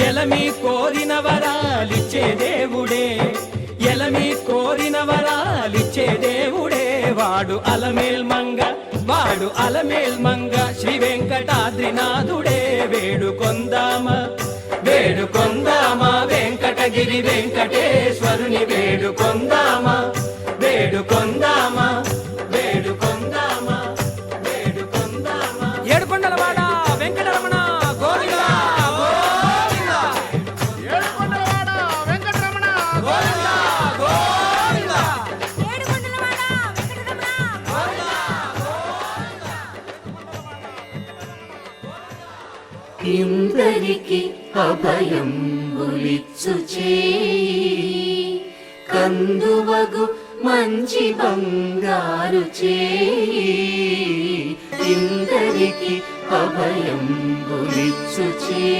ఎలమి కోరిన వరాలిచ్చే దేవుడే, ఎలమి కోరిన వరాలిచ్చే దేవుడే, వాడు అలమేల్ మంగ, వాడు అలమేల్ మంగ, శ్రీ వెంకటాద్రినాథుడే. వేడుకొందామా వేడుకొందామా వెంకటగిరి వెంకటేశ్వరుని, వేడుకొందామా వేడుకొందామా వేడుకొందామా వేడుకొందామా. ఏడుకొండలవాడ వెంకటరమణ గోవిందా గోవిందా, ఏడుకొండలవాడ వెంకటరమణ గోవిందా గోవిందా, ఏడుకొండలవాడ వెంకటరమణ ఇందరికి అభయం బులిచ్చు చేయి, కందువగు మంచి బంగారు చేయి. ఇందరికి అభయం బులిచ్చు చేయి.